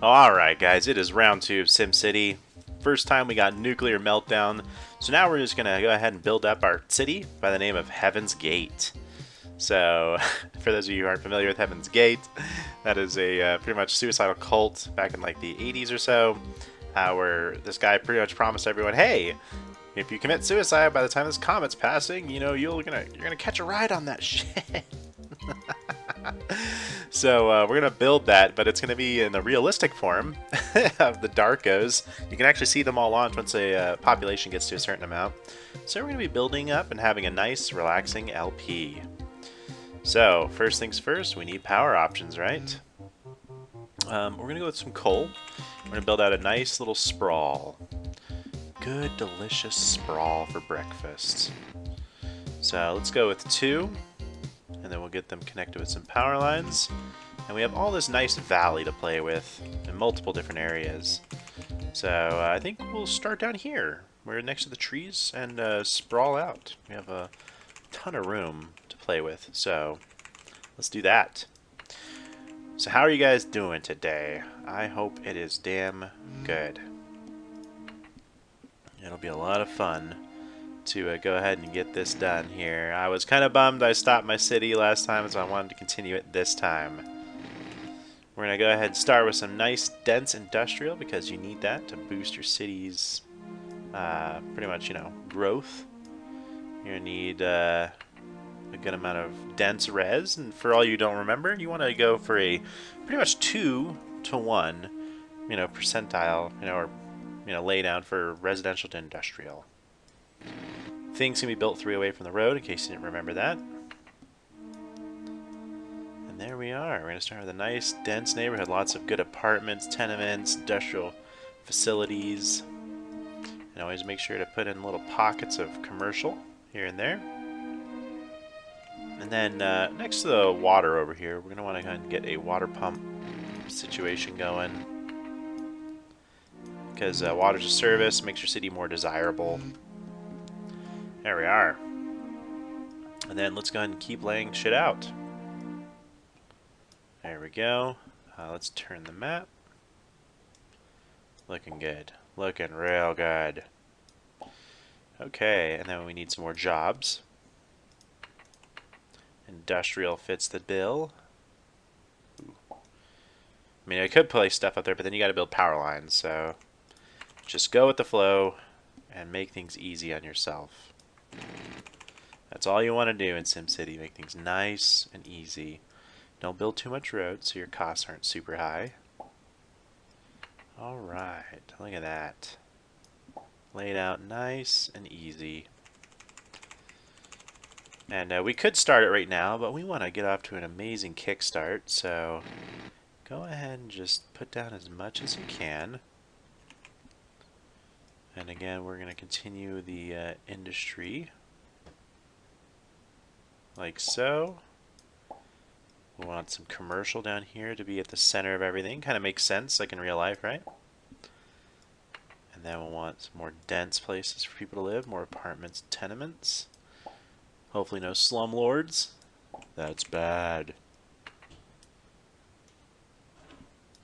Alright guys, it is round 2 of SimCity. First time we got nuclear meltdown, so now we're just gonna go ahead and build up our city by the name of Heaven's Gate. So, for those of you who aren't familiar with Heaven's Gate, that is a pretty much suicidal cult back in like the 80s or so, where this guy pretty much promised everyone, hey, if you commit suicide by the time this comet's passing, you know, you're gonna catch a ride on that shit. So we're gonna build that, but it's gonna be in the realistic form of the Darkos. You can actually see them all launch once a population gets to a certain amount. So we're gonna be building up and having a nice, relaxing LP. So first things first, we need power options, right? We're gonna go with some coal. We're gonna build out a nice little sprawl. Good, delicious sprawl for breakfast. So let's go with 2. And then we'll get them connected with some power lines. And we have all this nice valley to play with in multiple different areas. So I think we'll start down here. We're next to the trees and sprawl out. We have a ton of room to play with, so let's do that. So how are you guys doing today? I hope it is damn good. It'll be a lot of fun to go ahead and get this done here. I was kind of bummed I stopped my city last time, so I wanted to continue it this time. We're going to go ahead and start with some nice dense industrial because you need that to boost your city's pretty much, you know, growth. You're going to need a good amount of dense res, and for all you don't remember, you want to go for a pretty much 2 to 1, you know, percentile, you know, or lay down for residential to industrial. Things can be built 3 away from the road, in case you didn't remember that. And there we are. We're going to start with a nice, dense neighborhood. Lots of good apartments, tenements, industrial facilities. And always make sure to put in little pockets of commercial here and there. And then next to the water over here, we're going to want to go ahead and get a water pump situation going. Because water's a service, makes your city more desirable. There we are. And then let's go ahead and keep laying shit out. There we go. Let's turn the map. Looking good. Looking real good. Okay, and then we need some more jobs. Industrial fits the bill. Ooh. I mean, I could place stuff up there, but then you gotta build power lines, so just go with the flow and make things easy on yourself. That's all you want to do in SimCity. Make things nice and easy. Don't build too much road so your costs aren't super high. Alright, look at that. Laid out nice and easy. And we could start it right now, but we want to get off to an amazing kickstart, so go ahead and just put down as much as you can. And again, we're going to continue the industry. Like so. We want some commercial down here to be at the center of everything. Kind of makes sense, like in real life, right? And then we'll want some more dense places for people to live. More apartments, tenements. Hopefully no slumlords. That's bad.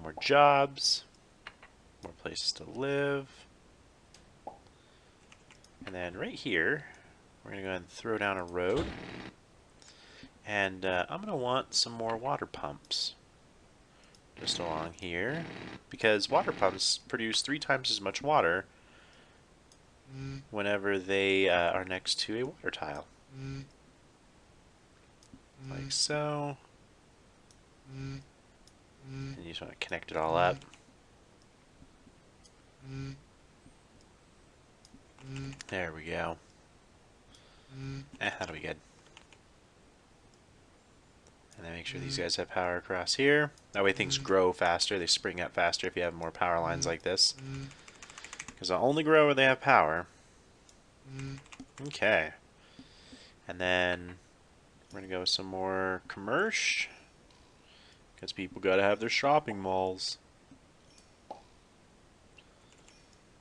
More jobs. More places to live. And then right here, we're going to go ahead and throw down a road. And I'm going to want some more water pumps just along here, because water pumps produce 3 times as much water whenever they are next to a water tile. Like so. And you just want to connect it all up. There we go. That'll be good. And then make sure these guys have power across here. That way things grow faster. They spring up faster if you have more power lines like this. Because they'll only grow where they have power. Okay. And then we're going to go with some more commerce. Because people got to have their shopping malls.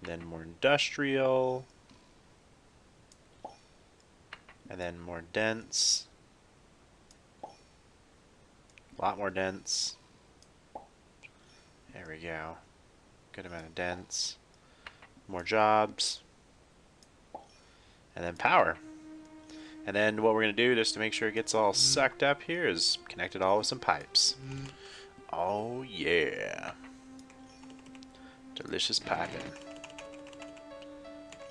And then more industrial. And then more dense. A lot more dense. There we go. Good amount of dents. More jobs. And then power. And then what we're going to do, just to make sure it gets all sucked up here, is connect it all with some pipes. Oh yeah. Delicious piping.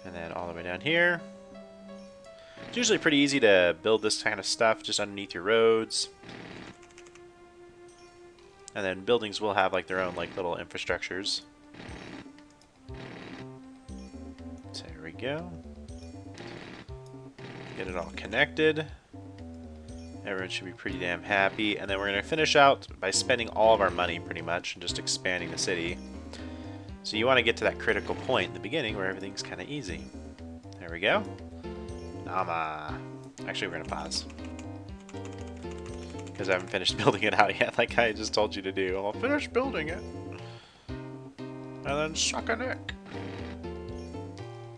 And then all the way down here. It's usually pretty easy to build this kind of stuff just underneath your roads. And then buildings will have like their own like little infrastructures. So there we go. Get it all connected. Everyone should be pretty damn happy. And then we're going to finish out by spending all of our money pretty much and just expanding the city. So you want to get to that critical point in the beginning where everything's kind of easy. There we go. Nama. Actually, we're going to pause. Because I haven't finished building it out yet, like I just told you to do. I'll finish building it. And then suck a dick.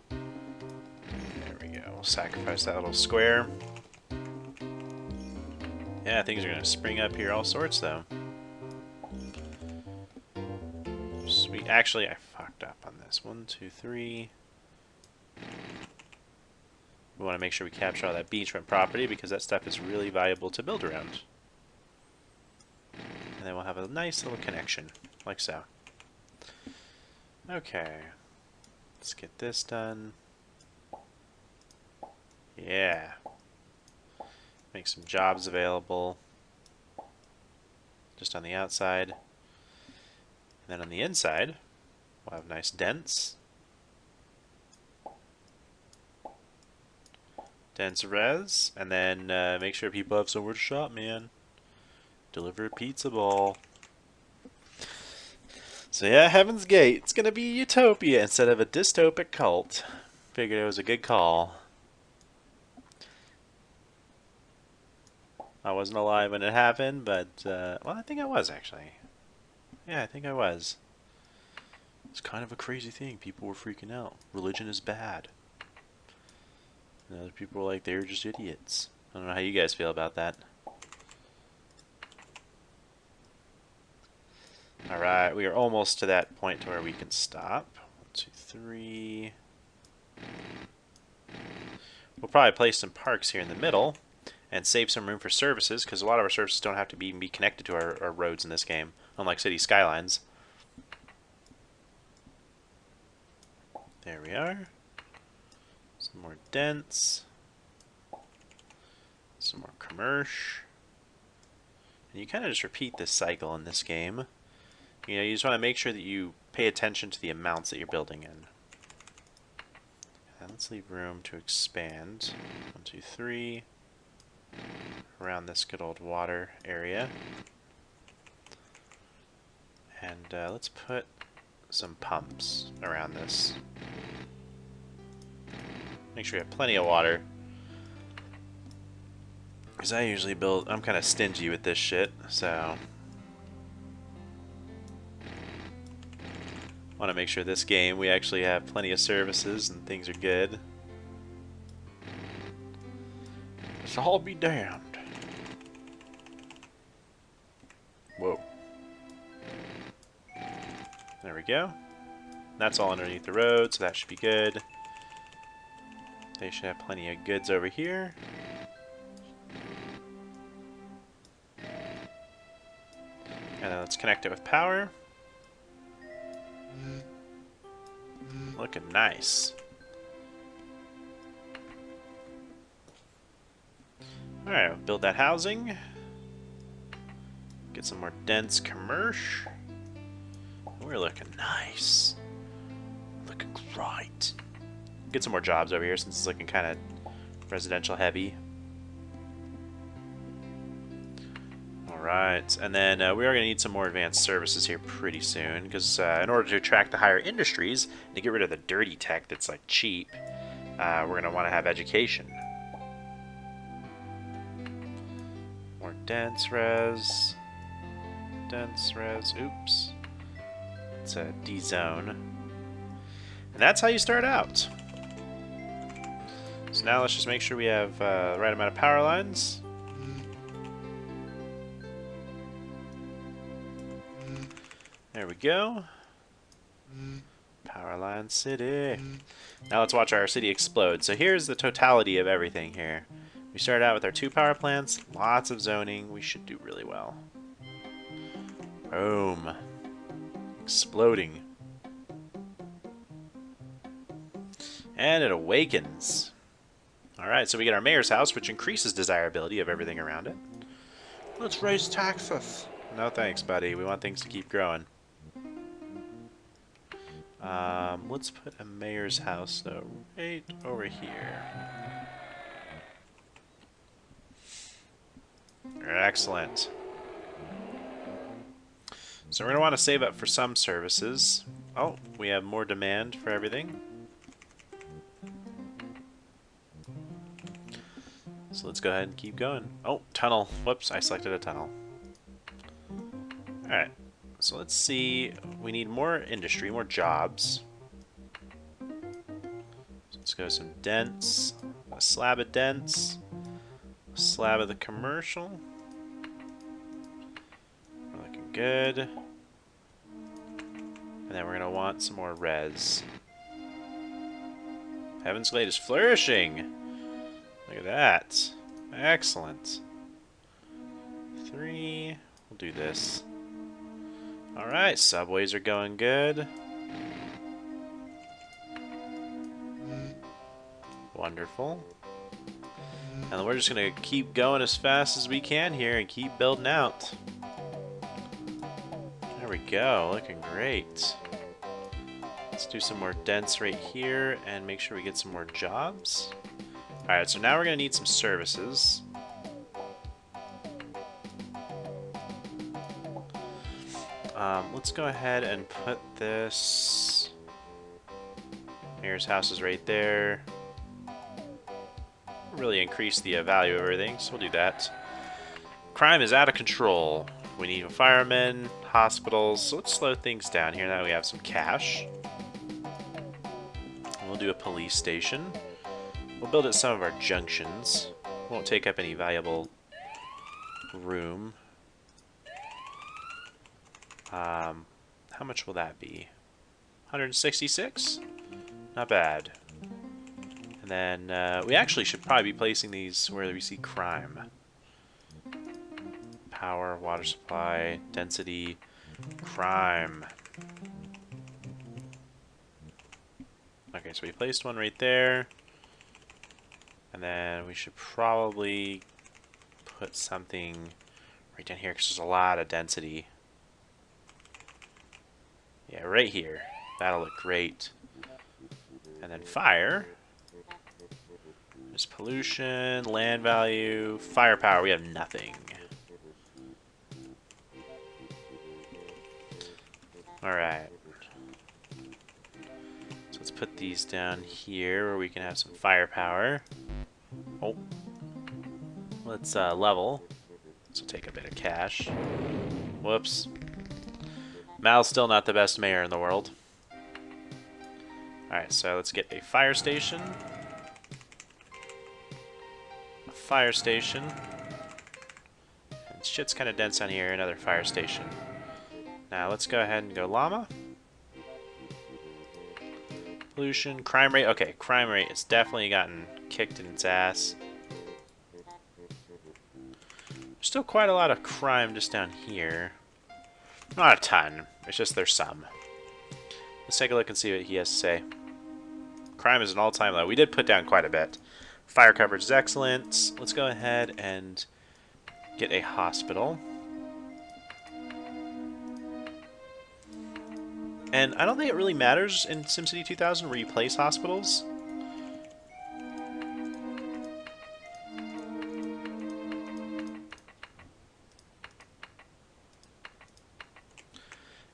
There we go. We'll sacrifice that little square. Yeah, things are going to spring up here all sorts, though. Sweet. Actually, I fucked up on this. 1, 2, 3. We want to make sure we capture all that beachfront property because that stuff is really valuable to build around. And then we'll have a nice little connection, like so. Okay. Let's get this done. Yeah. Make some jobs available. Just on the outside. And then on the inside, we'll have nice dents. Dense res. And then make sure people have somewhere to shop, man. Deliver a pizza ball. So yeah, Heaven's Gate. It's gonna be utopia instead of a dystopic cult. Figured it was a good call. I wasn't alive when it happened, but well, I think I was actually. Yeah, I think I was. It's kind of a crazy thing. People were freaking out. Religion is bad. And other people were like, they were just idiots. I don't know how you guys feel about that. Alright, we are almost to that point to where we can stop. 1, 2, 3. We'll probably place some parks here in the middle and save some room for services, because a lot of our services don't have to be connected to our roads in this game, unlike City Skylines. There we are. Some more dents. Some more commerce. And you kind of just repeat this cycle in this game. You know, you just want to make sure that you pay attention to the amounts that you're building in. And let's leave room to expand. 1, 2, 3. Around this good old water area. And let's put some pumps around this. Make sure you have plenty of water. Because I usually build... I'm kind of stingy with this shit, so... want to make sure this game we actually have plenty of services and things are good. Let's all be damned. Whoa. There we go. That's all underneath the road, so that should be good. They should have plenty of goods over here. And then let's connect it with power. Looking nice. Alright, we'll build that housing. Get some more dense commerce. We're looking nice. Looking great. Get some more jobs over here since it's looking kind of residential heavy. Alright, and then we are going to need some more advanced services here pretty soon, because in order to attract the higher industries, and to get rid of the dirty tech that's like cheap, we're going to want to have education. More dense res. Dense res. Oops. It's a D zone. And that's how you start out. So now let's just make sure we have the right amount of power lines. There we go. Powerline City. Now let's watch our city explode. So here's the totality of everything here. We started out with our 2 power plants, lots of zoning. We should do really well. Boom. Exploding. And it awakens. Alright, so we get our mayor's house, which increases desirability of everything around it. Let's raise taxes. No thanks, buddy. We want things to keep growing. Let's put a mayor's house, though, right over here. Excellent. So we're going to want to save up for some services. Oh, we have more demand for everything. So let's go ahead and keep going. Oh, tunnel. Whoops, I selected a tunnel. Alright, so let's see. We need more industry, more jobs. So let's go some dents. A slab of dents. A slab of the commercial. We're looking good. And then we're going to want some more res. Heaven's Glade is flourishing! Look at that. Excellent. 3. We'll do this. Alright, subways are going good. Wonderful. And we're just going to keep going as fast as we can here and keep building out. There we go. Looking great. Let's do some more dents right here and make sure we get some more jobs. Alright, so now we're going to need some services. Let's go ahead and put this... Mayor's house is right there. Really increase the value of everything, so we'll do that. Crime is out of control. We need firemen, hospitals, so let's slow things down here now that we have some cash. We'll do a police station. We'll build at some of our junctions. Won't take up any valuable room. How much will that be? 166? Not bad. And then we actually should probably be placing these where we see crime. Power, water supply, density, crime. Okay, so we placed one right there. And then we should probably put something right down here because there's a lot of density. Yeah, right here. That'll look great. And then fire. There's pollution, land value, firepower. We have nothing. Alright. So let's put these down here where we can have some firepower. Oh. Let's level. This will take a bit of cash. Whoops. Mal's still not the best mayor in the world. Alright, so let's get a fire station. A fire station. And shit's kind of dense down here. Another fire station. Now let's go ahead and go llama. Pollution, crime rate. Okay, crime rate has definitely gotten kicked in its ass. There's still quite a lot of crime just down here. Not a ton. It's just there's some. Let's take a look and see what he has to say. Crime is an all-time low. We did put down quite a bit. Fire coverage is excellent. Let's go ahead and get a hospital. And I don't think it really matters in SimCity 2000 where you place hospitals.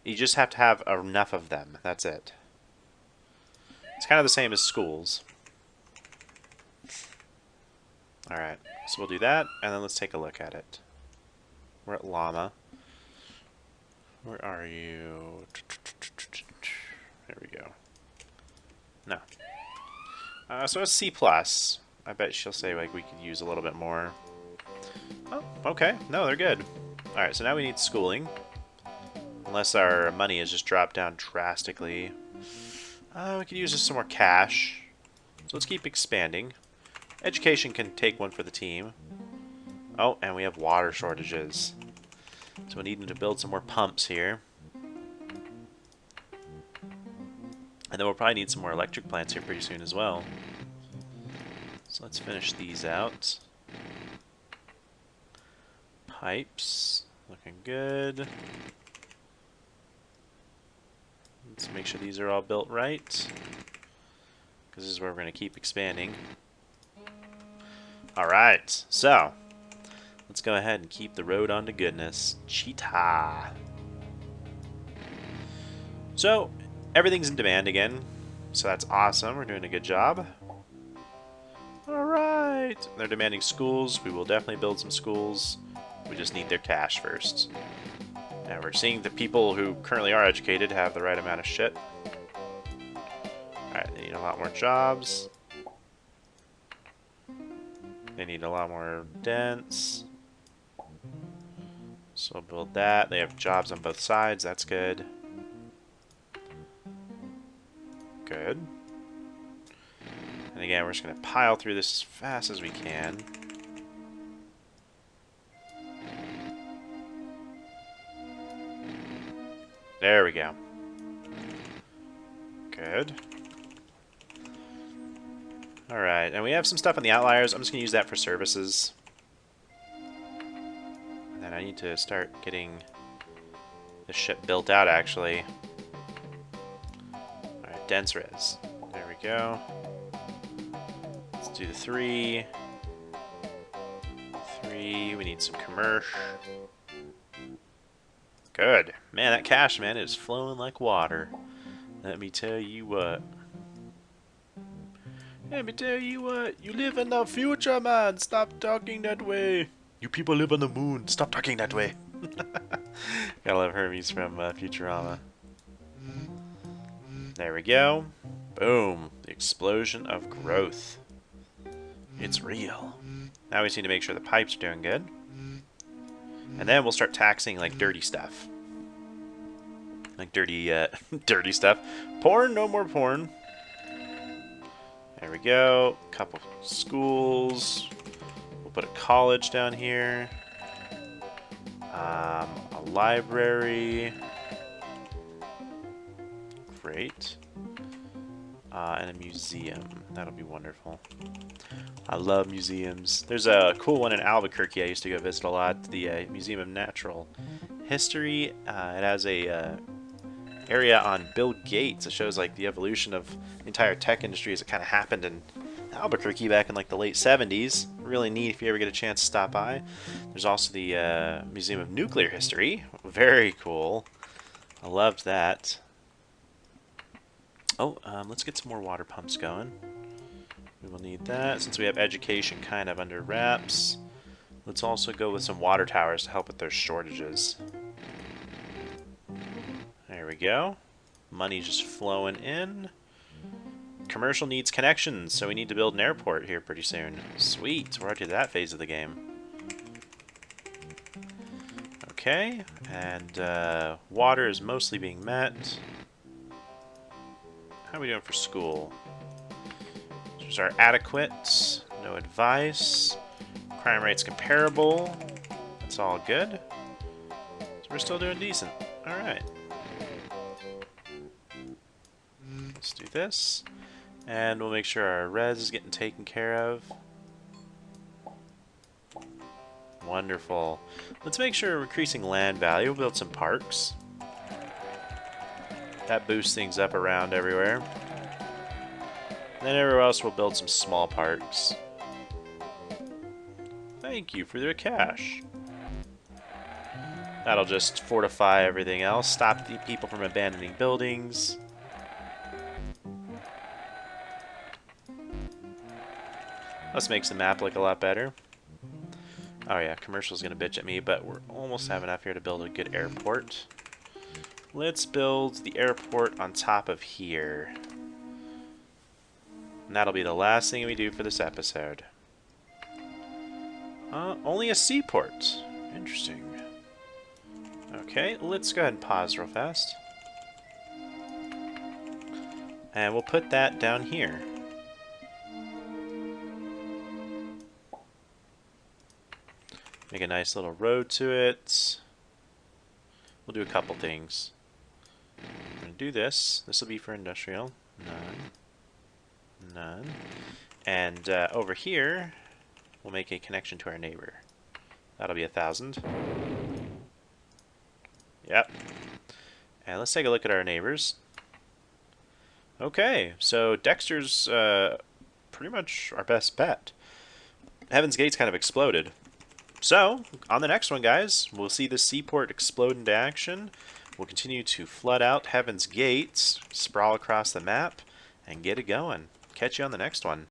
You just have to have enough of them. That's it. It's kind of the same as schools. Alright, so we'll do that, and then let's take a look at it. We're at llama. Where are you? There we go. No. So it's C+. I bet she'll say like we could use a little bit more. Oh, okay. No, they're good. Alright, so now we need schooling. Unless our money has just dropped down drastically. We could use just some more cash. So let's keep expanding. Education can take one for the team. Oh, and we have water shortages. So we need to build some more pumps here. And then we'll probably need some more electric plants here pretty soon as well. So let's finish these out. Pipes. Looking good. Let's make sure these are all built right, because this is where we're going to keep expanding. Alright, so let's go ahead and keep the road on to goodness. Cheetah. So everything's in demand again, so that's awesome. We're doing a good job. Alright, they're demanding schools. We will definitely build some schools. We just need their cash first. And we're seeing the people who currently are educated have the right amount of shit. Alright, they need a lot more jobs. They need a lot more dents. So we'll build that. They have jobs on both sides. That's good. Good. And again, we're just going to pile through this as fast as we can. There we go. Good. Alright, and we have some stuff on the outliers. I'm just going to use that for services. And then I need to start getting this ship built out, actually. Alright, dense res. There we go. Let's do the 3. 3. We need some commercial. Good. Man, that cash, man, is flowing like water. Let me tell you what. Let me tell you what. You live in the future, man. Stop talking that way. You people live on the moon. Stop talking that way. Gotta love Hermes from Futurama. There we go. Boom. The explosion of growth. It's real. Now we just need to make sure the pipes are doing good. And then we'll start taxing, like, dirty stuff. Like, dirty stuff. Porn, no more porn. There we go. Couple schools. We'll put a college down here. A library. Great. And a museum. That'll be wonderful. I love museums. There's a cool one in Albuquerque I used to go visit a lot. The Museum of Natural History. It has a area on Bill Gates. It shows like the evolution of the entire tech industry as it kind of happened in Albuquerque back in like the late 70s. Really neat if you ever get a chance to stop by. There's also the Museum of Nuclear History. Very cool. I loved that. Oh, let's get some more water pumps going. We will need that since we have education kind of under wraps. Let's also go with some water towers to help with those shortages. There we go. Money just flowing in. Commercial needs connections, so we need to build an airport here pretty soon. Sweet, we're already to that phase of the game. Okay, and water is mostly being met. How are we doing for school? These are adequate. No advice. Crime rate's comparable. That's all good. So we're still doing decent. Alright. Let's do this. And we'll make sure our res is getting taken care of. Wonderful. Let's make sure we're increasing land value. We'll build some parks. That boosts things up around everywhere. And then everywhere else we'll build some small parks. Thank you for the cash. That'll just fortify everything else. Stop the people from abandoning buildings. Let's make the map look a lot better. Oh yeah, commercial's gonna bitch at me, but we're almost have enough here to build a good airport. Let's build the airport on top of here. And that'll be the last thing we do for this episode. Only a seaport. Interesting. Okay, let's go ahead and pause real fast. And we'll put that down here. Make a nice little road to it. We'll do a couple things. I'm going to do this. This will be for industrial. None. None. And over here, we'll make a connection to our neighbor. That'll be 1,000. Yep. And let's take a look at our neighbors. Okay, so Dexter's pretty much our best bet. Heaven's Gate's kind of exploded. So, on the next one, guys, we'll see the seaport explode into action. We'll continue to flood out Heaven's Gates, sprawl across the map, and get it going. Catch you on the next one.